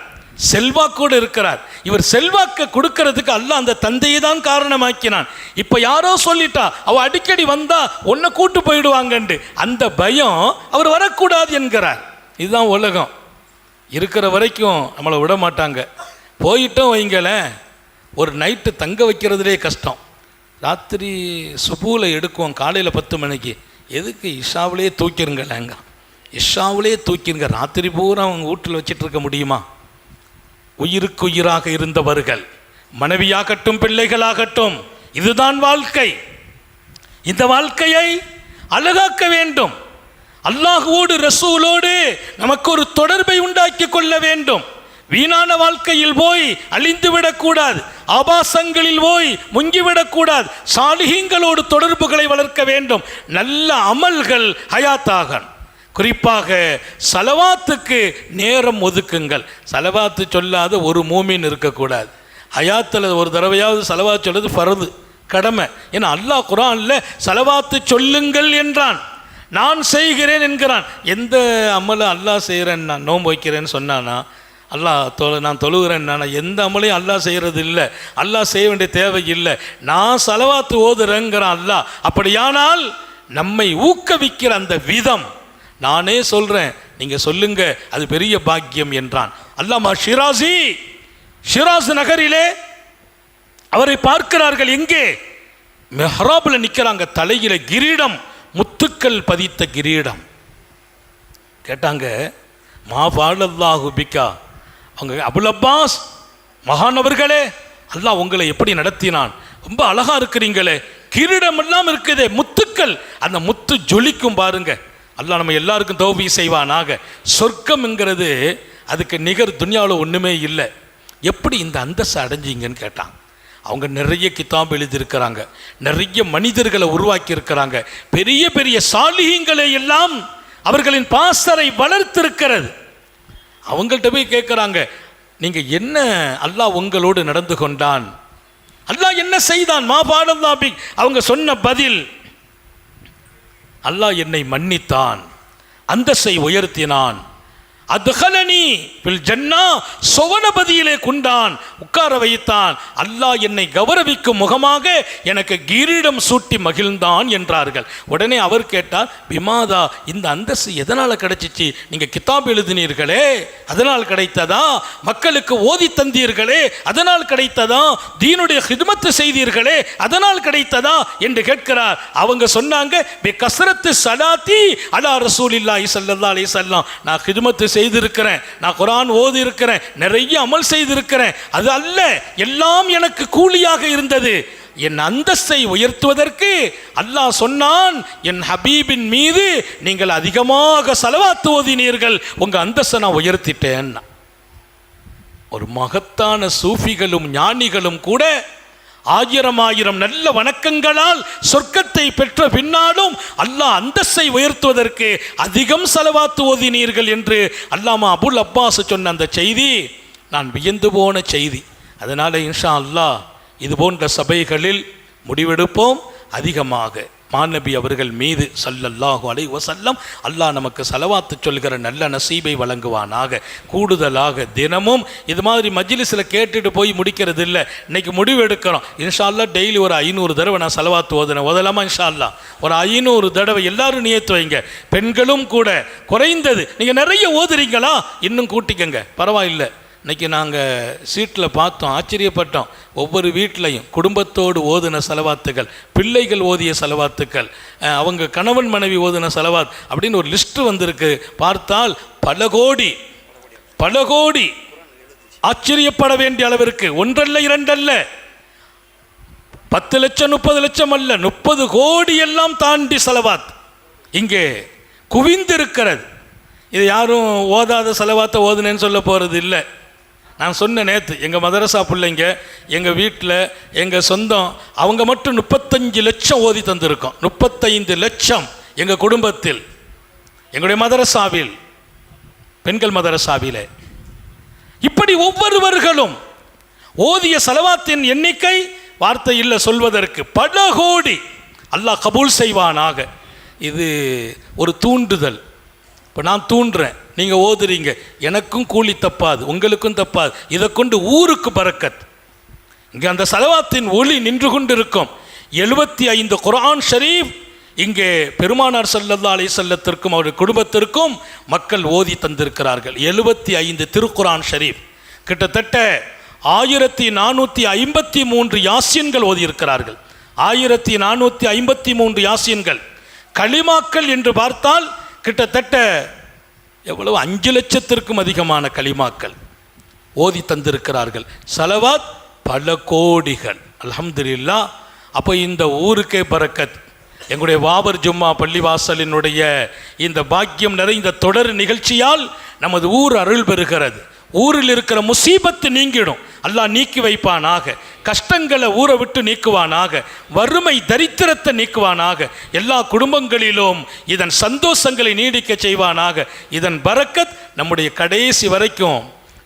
செல்வாக்கோடு இருக்கிறார். இவர் செல்வாக்க கொடுக்கறதுக்கு அல்லாஹ் அந்த தந்தையை தான் காரணமாக்கினான். இப்போ யாரோ சொல்லிட்டா, அவ அடிக்கடி வந்தா உன்னை கூட்டு போயிடுவாங்கண்டு அந்த பயம் அவர் வரக்கூடாது என்கிறார். இதுதான் உலகம். இருக்கிற வரைக்கும் நம்மளை விட மாட்டாங்க. போயிட்டோம் வைங்களேன், ஒரு நைட்டு தங்க வைக்கிறதுலே கஷ்டம். ராத்திரி சுபூவில் எடுக்குவோம், காலையில் 10 மணிக்கு. எதுக்கு? இஷாவிலே தூக்கிருங்களேங்க, இஷாவிலே தூக்கிருங்க. ராத்திரி பூரா அவங்க வீட்டில் வச்சிட்டு இருக்க முடியுமா? உயிருக்கு உயிராக இருந்தவர்கள், மனைவியாகட்டும் பிள்ளைகளாகட்டும், இதுதான் வாழ்க்கை. இந்த வாழ்க்கையை அழகாக்க வேண்டும். அல்லாஹ்வோடு ரசூலோடு நமக்கு ஒரு தொடர்பை உண்டாக்கி கொள்ள வேண்டும். வீணான வாழ்க்கையில் போய் அழிந்து விடக்கூடாது, ஆபாசங்களில் போய் முங்கிவிடக்கூடாது. சாலிஹீங்களோடு தொடர்புகளை வளர்க்க வேண்டும். நல்ல அமல்கள் ஹயாத்தாகன். குறிப்பாக சலவாத்துக்கு நேரம் ஒதுக்குங்கள். சலவாத்து சொல்லாத ஒரு மூமின் இருக்கக்கூடாது. ஹயாத்தில் ஒரு தடவையாவது சலவாத்து சொல்றது ஃபர்து, கடமை. ஏன்னா அல்லாஹ் குர்ஆனில் சலவாத்து சொல்லுங்கள் என்றான், நான் செய்கிறேன் என்கிறான். எந்த அமலை அல்லாஹ் செய்கிறேன், நான் நோன்பு வைக்கிறேன்னு சொன்னானா, அல்லாஹ் நான் தொழுகிறேன், எந்த அமலையும் அல்லாஹ் செய்கிறது இல்லை, அல்லாஹ் செய்ய வேண்டிய தேவை இல்லை. நான் சலவாத்து ஓதுறேங்கிறான் அல்லாஹ். அப்படியானால் நம்மை ஊக்குவிக்கிற அந்த விதம், நானே சொல்கிறேன் நீங்கள் சொல்லுங்க, அது பெரிய பாக்கியம் என்றான். அல்லாமா ஷிராஸ் நகரிலே அவரை பார்க்கிறார்கள். எங்கே? மெஹ்ராபில் நிற்கிறாங்க, தலையில கிரீடம், முத்துக்கள் பதித்த கிரீடம். கேட்டாங்க, மா ஃபாலல்லாஹு பிகா, அவங்க அபுல் அப்பாஸ் மகானவர்களே, அல்லாஹ் உங்களை எப்படி நடத்தினான், ரொம்ப அழகா இருக்கிறீங்களே, கிரீடம் எல்லாம் இருக்குதே, முத்துக்கள், அந்த முத்து ஜொலிக்கும் பாருங்க. அல்லாஹ் நம்ம எல்லாருக்கும் தௌஃபீக் செய்வானாக. சொர்க்கம்ங்கிறது அதுக்கு நிகர் துன்யாவில் ஒன்றுமே இல்லை. எப்படி இந்த அந்தஸ்தை அடைஞ்சிங்கன்னு கேட்டாங்க. அவங்க நிறைய கிதாப் எழுதியிருக்கிறாங்க, நிறைய மனிதர்களை உருவாக்கி இருக்கிறாங்க, பெரிய பெரிய சாலிஹீங்களை எல்லாம் அவர்களின் பாசறை வளர்த்திருக்கிறது. அவங்கள்ட்ட போய் கேட்குறாங்க, நீங்கள் என்ன அல்லாஹ் உங்களோடு நடந்து கொண்டான், அல்லாஹ் என்ன செய்தான்? மா பாடல்லாபி. அவங்க சொன்ன பதில், அல்லாஹ் என்னை மன்னித்தான், அந்தஸ்தை உயர்த்தினான். அத்ஹலனி பில் ஜன்னா, சொவனபதியிலே கொண்டான், உட்கார வைத்தான். அல்லாஹ் என்னை கௌரவிக்கும் முகமாக எனக்கு கிரீடம் சூட்டி மகிழ்ந்தான் என்றார்கள். உடனே அவர் கேட்டார், பிமாதா, இந்த அந்தஸ்து எதனால் கிடைச்சிச்சு? நீங்கள் கிதாப் எழுதினீர்களே அதனால் கிடைத்ததா? மக்களுக்கு ஓதி தந்தீர்களே அதனால் கிடைத்ததா? தீனுடைய ஹித்மத்து செய்தீர்களே அதனால் கிடைத்ததா என்று கேட்கிறார். அவங்க சொன்னாங்க, பி கஸ்ரத்து ஸலாத்தி அலா ரசூலில்லாஹி ஸல்லல்லாஹு அலைஹி வஸல்லம், நான் ஹித்மத்து செய்திருக்கிறேன், நான் குர்ஆன் ஓதி இருக்கிறேன், நிறைய அமல் செய்திருக்கிறேன், அது அல்ல, எல்லாம் எனக்கு கூலியாக இருந்தது. என் அந்தஸ்தை உயர்த்துவதற்கு அல்லாஹ் சொன்னான், என் ஹபீபின் மீது நீங்கள் அதிகமாக ஸலவாத் ஓதினீர்கள், உங்க அந்தஸ்தை நான் உயர்த்திட்டேன். ஒரு மகத்தான சூஃபிகளும் ஞானிகளும் கூட 1000 நல்ல வணக்கங்களால் சொர்க்கத்தை பெற்ற பின்னாலும் அல்லாஹ் அந்தஸ்தை உயர்த்துவதற்கு அதிகம் ஸலவாத் ஓதினீர்கள் என்று அல்லாமா அபுல் அப்பாஸ் சொன்ன அந்த செய்தி நான் வியந்து போன செய்தி. அதனால் இன்ஷா அல்லாஹ் இது போன்ற சபைகளில் முடிவெடுப்போம். அதிகமாக மாநபி அவர்கள் மீது ஸல்லல்லாஹு அலைஹி வஸல்லம் அல்லாஹ் நமக்கு ஸலவாத்து சொல்கிற நல்ல நசீபை வழங்குவானாக. கூடுதலாக தினமும் இது மாதிரி மஜ்லிஸில் கேட்டுட்டு போய் முடிக்கிறது இல்லை. இன்னைக்கு முடிவு எடுக்கிறோம், இன்ஷா அல்லாஹ் டெய்லி ஒரு 500 தடவை நான் ஸலவாத்து ஓதலாமா? இன்ஷா அல்லாஹ் ஒரு 500 தடவை எல்லாரும் நியத்து வைங்க. பெண்களும் கூட குறைந்தது, நீங்கள் நிறைய ஓதுறீங்களா இன்னும் கூட்டிக்கங்க, பரவாயில்லை. இன்றைக்கி நாங்கள் சீட்டில் பார்த்தோம், ஆச்சரியப்பட்டோம். ஒவ்வொரு வீட்லையும் குடும்பத்தோடு ஓதுன செலவாத்துக்கள், பிள்ளைகள் ஓதிய செலவாத்துக்கள், அவங்க கணவன் மனைவி ஓதுன செலவாத் அப்படின்னு ஒரு லிஸ்ட்டு வந்திருக்கு. பார்த்தால் பல கோடி ஆச்சரியப்பட வேண்டிய அளவிற்கு, ஒன்றல்ல இரண்டல்ல, 10 லட்சம் 30 லட்சம் அல்ல, 30 கோடி எல்லாம் தாண்டி செலவாத் இங்கே குவிந்திருக்கிறது. இது யாரும் ஓதாத செலவாத்தை ஓதுனேன்னு சொல்ல போகிறது இல்லை. நான் சொன்ன நேற்று எங்கள் மதரசா பிள்ளைங்க எங்கள் வீட்டில் எங்கள் சொந்தம் அவங்க மட்டும் 35 லட்சம் ஓதி தந்திருக்கோம். 35 லட்சம் எங்கள் குடும்பத்தில், எங்களுடைய மதரசாவில், பெண்கள் மதரசாவிலே. இப்படி ஒவ்வொருவர்களும் ஓதிய செலவாத்தின் எண்ணிக்கை வார்த்தை இல்லை சொல்வதற்கு, பல கோடி. அல்லாஹ் கபூல் செய்வானாக. இது ஒரு தூண்டுதல். இப்போ நான் தூண்டுறேன், நீங்கள் ஓதுறீங்க, எனக்கும் கூலி தப்பாது, உங்களுக்கும் தப்பாது. இதை கொண்டு ஊருக்கு பரக்கத். இங்கே அந்த செலவாத்தின் ஒளி நின்று கொண்டு இருக்கும். 75 குர்ஆன் ஷரீஃப் இங்கே பெருமானார் ஸல்லல்லாஹு அலைஹி வஸல்லத்திற்கும் அவருடைய குடும்பத்திற்கும் மக்கள் ஓதி தந்திருக்கிறார்கள். 75 திருக்குர்ஆன் ஷரீஃப், கிட்டத்தட்ட 1453 யாசீன்கள் ஓதியிருக்கிறார்கள். 1453 யாசீன்கள். களிமாக்கள் என்று பார்த்தால் கிட்டத்தட்ட எவ்வளவு 5 லட்சத்திற்கும் அதிகமான களிமாக்கள் ஓதி தந்திருக்கிறார்கள். சலவாத் பல கோடிகள். அல்ஹம்துலில்லாஹ். அப்போ இந்த ஊருக்கே பரக்கத். எங்களுடைய வாபர் ஜும்மா பள்ளிவாசலினுடைய இந்த பாக்கியம் நிறைந்த தொடர் நிகழ்ச்சியால் நமது ஊர் அருள் பெறுகிறது. ஊரில் இருக்கிற முசீபத்து நீங்கிடும், அல்லாஹ் நீக்கி வைப்பானாக. கஷ்டங்களை ஊரை விட்டு நீக்குவானாக. வறுமை தரித்திரத்தை நீக்குவானாக. எல்லா குடும்பங்களிலும் இதன் சந்தோஷங்களை நீடிக்க செய்வானாக. இதன் பரக்கத் நம்முடைய கடைசி வரைக்கும்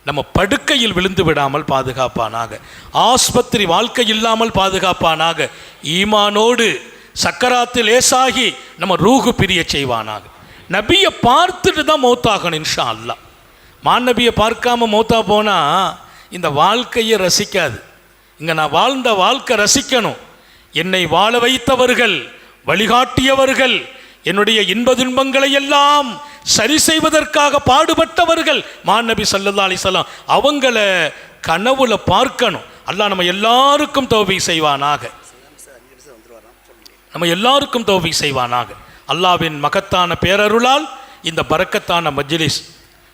நம்ம படுக்கையில் விழுந்து விடாமல் பாதுகாப்பானாக. ஆஸ்பத்திரி வாழ்க்கை இல்லாமல் பாதுகாப்பானாக. ஈமானோடு சக்கராத்தில் லேசாகி நம்ம ரூஹு பிரிய செய்வானாக. நபியை பார்த்துட்டு தான் மௌத்தாகணும் இன்ஷா அல்லாஹ். மாநபியை பார்க்காம மௌத்தா போனால் இந்த வாழ்க்கையை ரசிக்காது. இங்கே நான் வாழ்ந்த வாழ்க்கை ரசிக்கணும். என்னை வாழ வைத்தவர்கள், வழிகாட்டியவர்கள், என்னுடைய இன்ப துன்பங்களை எல்லாம் சரி செய்வதற்காக பாடுபட்டவர்கள் மாநபி ஸல்லல்லாஹு அலைஹி வஸல்லம். அவங்கள கனவுல பார்க்கணும். அல்லாஹ் நம்ம எல்லாருக்கும் தௌஃபீக் செய்வானாக. நம்ம எல்லாருக்கும் தௌஃபீக் செய்வானாக. அல்லாஹ்வின் மகத்தான பேரருளால் இந்த பரக்கத்தான மஜ்லிஸ்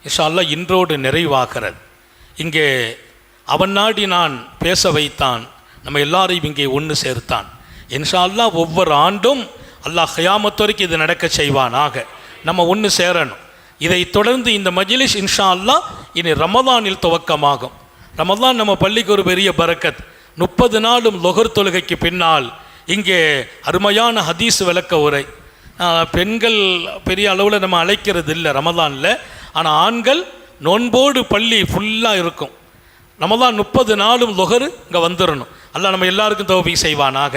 இன்ஷா அல்லாஹ் இன்றோடு நிறைவாகிறது. இங்கே அவன் நாடி நான் பேச வைத்தான், நம்ம எல்லாரையும் இங்கே ஒன்று சேர்த்தான். இன்ஷா அல்லாஹ் ஒவ்வொரு ஆண்டும் அல்லாஹ் கியாமத் வரைக்கும் இது நடக்க செய்வானாக. நம்ம ஒன்று சேரணும். இதை தொடர்ந்து இந்த மஜ்லிஸ் இன்ஷா அல்லாஹ் இனி ரமதானில் துவக்கமாகும். ரமதான் நம்ம பள்ளிக்கு ஒரு பெரிய பரக்கத். 30 நாளும் லொஹர் தொழுகைக்கு பின்னால் இங்கே அருமையான ஹதீஸ் விளக்க உரை. பெண்கள் பெரிய அளவில் நம்ம அழைக்கிறது இல்லை ரமதானில். ஆனால் ஆண்கள் நோன்போடு பள்ளி ஃபுல்லாக இருக்கும். ரமதான் 30 நாளும் லொஹர் இங்கே வந்துடணும். அல்லாஹ் நம்ம எல்லாருக்கும் தௌஃபீக் செய்வானாக.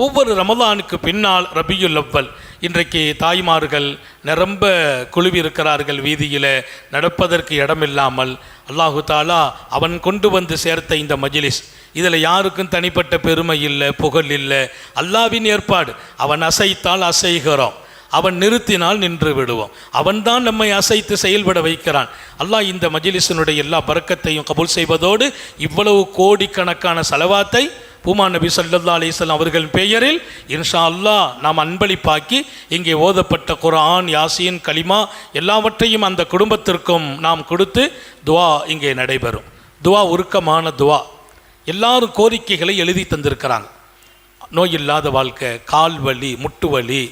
ஒவ்வொரு ரமதானுக்கு பின்னால் ரபியுல் அவ்வல். இன்றைக்கு தாய்மார்கள் நிரம்ப குழுவி இருக்கிறார்கள் வீதியில், நடப்பதற்கு இடமில்லாமல். அல்லாஹு தாலா அவன் கொண்டு வந்து சேர்த்த இந்த மஜ்லிஸ், இதில் யாருக்கும் தனிப்பட்ட பெருமை இல்லை, புகழ் இல்லை. அல்லாஹ்வின் ஏற்பாடு. அவன் அசைத்தால் அசைகிறோம், அவன் நிறுத்தினால் நின்று விடுவோம். அவன்தான் நம்மை அசைத்து செயல்பட வைக்கிறான். அல்லாஹ் இந்த மஜ்லிஸினுடைய எல்லா பரக்கத்தையும் கபூல் செய்வதோடு இவ்வளவு கோடிக்கணக்கான செலவாத்தை பூமா நபி ஸல்லல்லாஹு அலைஹி வஸல்லம் அவர்கள் பெயரில் இன்ஷா அல்லாஹ் நாம் அன்பளிப்பாக்கி இங்கே ஓதப்பட்ட குர்ஆன், யாசீன், கலிமா எல்லாவற்றையும் அந்த குடும்பத்திற்கும் நாம் கொடுத்து துவா இங்கே நடைபெறும். துவா உருக்கமான துவா. எல்லாரும் கோரிக்கைகளை எழுதி தந்திருக்கிறாங்க. நோய் இல்லாத வாழ்க்கை, கால் வலி, முட்டு வலி,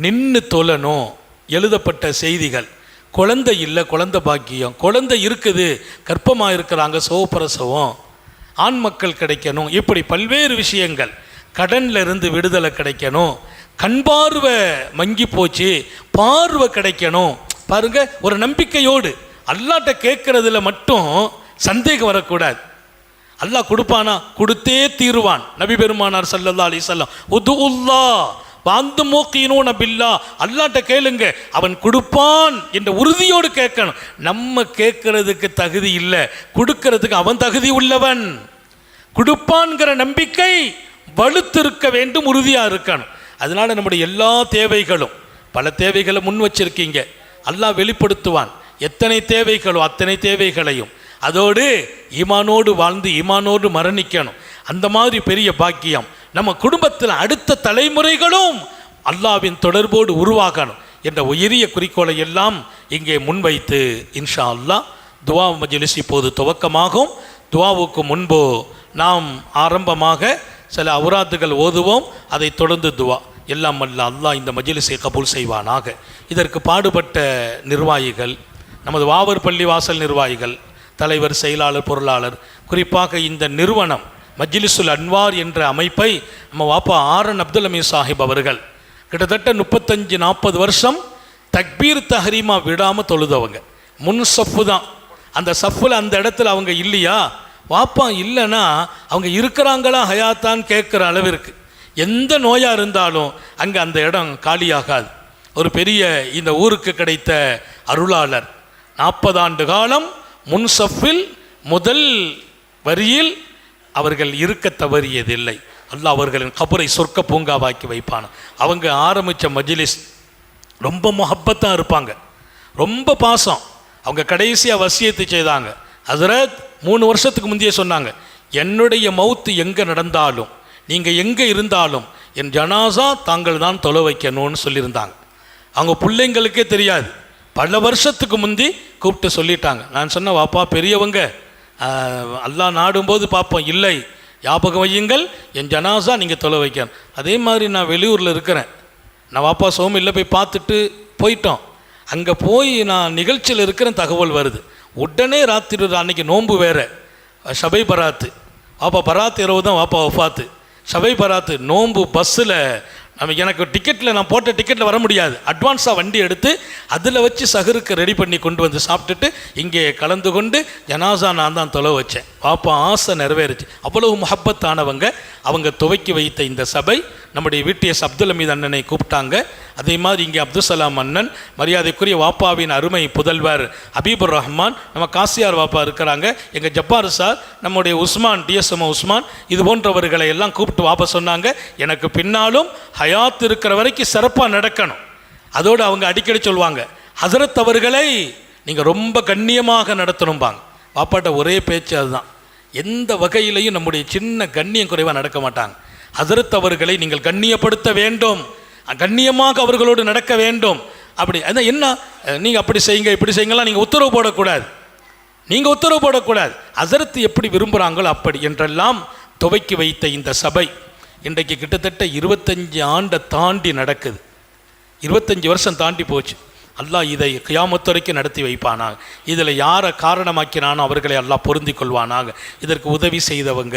நின்று தொழணும், எழுதப்பட்ட செய்திகள், குழந்தை இல்லை குழந்தை பாக்கியம், குழந்தை இருக்குது கர்ப்பமாக இருக்கிறாங்க சோப்பிரசவம், ஆண் மக்கள் கிடைக்கணும், இப்படி பல்வேறு விஷயங்கள். கடனில் இருந்து விடுதலை கிடைக்கணும், கண் பார்வை மங்கி போச்சு பார்வை கிடைக்கணும். பாருங்க, ஒரு நம்பிக்கையோடு அல்லாஹ்ட்ட கேட்கறதுல மட்டும் சந்தேகம் வரக்கூடாது. அல்லாஹ் கொடுப்பானா? கொடுத்தே தீருவான். நபி பெருமானார் ஸல்லல்லாஹு அலைஹி வஸல்லம் உதுல்லாஹ் வாந்து மூக்கினூன பில்லாஹ், அல்லாஹ்ட்ட கேளுங்க அவன் கொடுப்பான் என்ற உறுதியோடு கேட்கணும். நம்ம கேட்கறதுக்கு தகுதி இல்லை, கொடுக்கறதுக்கு அவன் தகுதி உள்ளவன். கொடுப்பான்கிற நம்பிக்கை வலுத்திருக்க வேண்டும், உறுதியாக இருக்கணும். அதனால நம்முடைய எல்லா தேவைகளும், பல தேவைகளை முன் வச்சிருக்கீங்க, அல்லாஹ் வெளிப்படுத்துவான். எத்தனை தேவைகளோ அத்தனை தேவைகளையும் அதோடு ஈமானோடு வாழ்ந்து ஈமானோடு மரணிக்கணும். அந்த மாதிரி பெரிய பாக்கியம் நம்ம குடும்பத்தில் அடுத்த தலைமுறைகளும் அல்லாஹ்வின் தொடர்போடு உருவாகணும் என்ற உயரிய குறிக்கோளை எல்லாம் இங்கே முன்வைத்து இன்ஷா அல்லாஹ் துவா மஜ்லிஸ் இப்போது துவக்கமாகும். துவாவுக்கு முன்பு நாம் ஆரம்பமாக சில அவுராத்துகள் ஓதுவோம். அதை தொடர்ந்து துவா. எல்லாம் அல்ல அல்லாஹ் இந்த மஜ்லிஸை கபூல் செய்வானாக. இதற்கு பாடுபட்ட நிர்வாகிகள், நமது வாவர் பள்ளி வாசல் நிர்வாகிகள், தலைவர், செயலாளர், பொருளாளர், குறிப்பாக இந்த நிறுவனம் மஜ்லிஸுல் அன்வார் என்ற அமைப்பை நம்ம வாப்பா ஆரன் அப்துல் அமீர் சாஹிப் அவர்கள் கிட்டத்தட்ட 35-40 வருஷம் தக்பீர் தஹரீமா விடாமல் தொழுதவங்க. முன் சஃப்பு தான். அந்த சஃப்பில் அந்த இடத்துல அவங்க இல்லையா, வாப்பா இல்லைன்னா அவங்க இருக்கிறாங்களா ஹயாத்தான்னு கேட்குற அளவிற்கு எந்த நோயாக இருந்தாலும் அங்கே அந்த இடம் காலியாகாது. ஒரு பெரிய இந்த ஊருக்கு கிடைத்த அருளாளர் 40 ஆண்டு காலம் முன் சஃப்பில் முதல் வரியில் அவர்கள் இருக்க தவறியதில்லை. அல்லாஹ் அவர்களின் கபரை சொர்க்க பூங்காவாக்கி வைப்பான. அவங்க ஆரம்பித்த மஜ்லிஸ் ரொம்ப முஹப்பத்தாக இருப்பாங்க, ரொம்ப பாசம். அவங்க கடைசியாக வசியத்தை செய்தாங்க. ஹஸ்ரத் 3 வருஷத்துக்கு முந்தைய சொன்னாங்க, என்னுடைய மௌத்து எங்கே நடந்தாலும் நீங்கள் எங்கே இருந்தாலும் என் ஜனாசா தாங்கள் தான் தொலை வைக்கணும்னு சொல்லியிருந்தாங்க. அவங்க பிள்ளைங்களுக்கே தெரியாது. பல வருஷத்துக்கு முந்தி கூப்பிட்டு சொல்லிட்டாங்க. நான் சொன்ன வாப்பா பெரியவங்க, அல்லாஹ் நாடும்போது பார்ப்போம், இல்லை ஞாபகம் வையுங்கள், என் ஜனாசா நீங்கள் தொலை வைக்கணும். அதே மாதிரி நான் வெளியூரில் இருக்கிறேன். நான் வாப்பா சோமில்ல போய் பார்த்துட்டு போயிட்டோம். அங்கே போய் நான் நிகழ்ச்சியில் இருக்கிற தகவல் வருது. உடனே ராத்திரி அன்னைக்கு நோன்பு வேறு, ஷபை பராத்து. வாப்பா பராத்து இரவு தான் வாப்பா வஃபாத்து. ஷபை பராத்து நோன்பு பஸ்ஸில் எனக்கு டிக்கெட்டில் நான் போட்ட டிக்கெட்டில் வர முடியாது. அட்வான்ஸாக வண்டி எடுத்து அதில் வச்சு சஹருக்கு ரெடி பண்ணி கொண்டு வந்து சாப்பிட்டுட்டு இங்கே கலந்து கொண்டு ஜனாசா நான் தான் தொலை வச்சேன். பாப்பா ஆசை நிறைவேறுச்சு. அவ்வளவு முஹப்பத்தானவங்க. அவங்க துவக்கி வைத்த இந்த சபை நம்முடைய VTS அப்துல் அமீத் அண்ணனை கூப்பிட்டாங்க. அதே மாதிரி இங்கே அப்துல் சலாம் அண்ணன், மரியாதைக்குரிய வாப்பாவின் அருமை புதல்வர் ஹபீபுர் ரஹ்மான், நம்ம காசியார் வாப்பா இருக்கிறாங்க, எங்கள் ஜப்பார் சார், நம்முடைய உஸ்மான், DSM உஸ்மான், இது போன்றவர்களை எல்லாம் கூப்பிட்டு வாப்பா சொன்னாங்க, எனக்கு பின்னாலும் ஹயாத் இருக்கிற வரைக்கும் சிறப்பாக நடக்கணும். அதோடு அவங்க அடிக்கடி சொல்லுவாங்க, ஹசரத் அவர்களை நீங்கள் ரொம்ப கண்ணியமாக நடத்தணும்பாங்க. வாப்பாட்ட ஒரே பேச்சு அதுதான். எந்த வகையிலையும் நம்முடைய சின்ன கண்ணியம் குறைவாக நடக்க மாட்டாங்க. ஹசரத் அவர்களை நீங்கள் கண்ணியப்படுத்த வேண்டும், கண்ணியமாக அவர்களோடு நடக்க வேண்டும். அப்படி அதான் என்ன, நீங்கள் அப்படி செய்யுங்க இப்படி செய்யுங்கலாம் நீங்கள் உத்தரவு போடக்கூடாது. நீங்கள் உத்தரவு போடக்கூடாது. ஹசரத் எப்படி விரும்புகிறாங்களோ அப்படி என்றெல்லாம் துவக்கி வைத்த இந்த சபை இன்றைக்கு கிட்டத்தட்ட 25 ஆண்டை தாண்டி நடக்குது. 25 வருஷம் தாண்டி போச்சு. அல்லாஹ் இதை கியாமத் வரைக்கும் நடத்தி வைப்பானாக. இதில் யாரை காரணமாக்கினானோ அவர்களை அல்லாஹ் பொருந்தி கொள்வானாக. இதற்கு உதவி செய்தவங்க,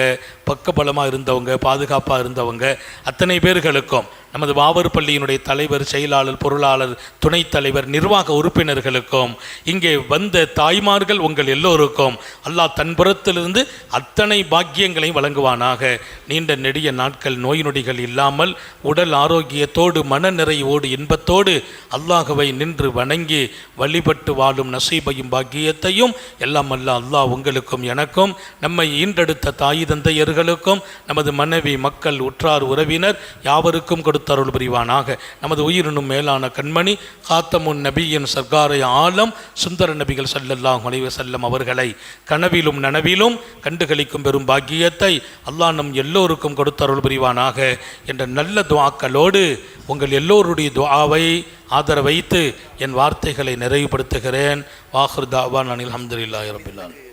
பக்கபலமாக இருந்தவங்க, பாதுகாப்பாக இருந்தவங்க அத்தனை பேர்களுக்கும், நமது வாவர் பள்ளியினுடைய தலைவர், செயலாளர், பொருளாளர், துணைத் தலைவர், நிர்வாக உறுப்பினர்களுக்கும், இங்கே வந்த தாய்மார்கள் உங்கள் எல்லோருக்கும் அல்லாஹ் தன்புறத்திலிருந்து அத்தனை பாக்கியங்களையும் வழங்குவானாக. நீண்ட நெடிய நாட்கள் நோய் நொடிகள் இல்லாமல் உடல் ஆரோக்கியத்தோடு மன நிறைவோடு இன்பத்தோடு அல்லாஹ்வை நின்று வணங்கி வழிபட்டு வாழும் நசீபையும் பாக்கியத்தையும் எல்லாம் அல்ல அல்லாஹ் உங்களுக்கும் எனக்கும், நம்மை ஈண்டெடுத்த தாய் தந்தையர்களுக்கும், நமது மனைவி, மக்கள், உற்றார், உறவினர் யாவருக்கும் கொடுத்தருள் புரிவானாக. நமது உயிரினும் மேலான கண்மணி காத்தமுன் நபியின் சர்க்காரை ஆலம் சுந்தர நபிகள் ஸல்லல்லாஹு அலைஹி வஸல்லம் அவர்களை கனவிலும் நனவிலும் கண்டுகளிக்கும் பெரும் பாக்கியத்தை அல்லாஹ் நம் எல்லோருக்கும் கொடுத்தருள் புரிவானாக என்ற நல்ல துஆக்களோடு உங்கள் எல்லோருடைய துஆவை ஆதரவைத்து என் வார்த்தைகளை நிறைவுபடுத்துகிறேன். வாஹிர் தாவான் அனில் அல்ஹம்துலில்லாஹி ரப்பில் ஆலமீன்.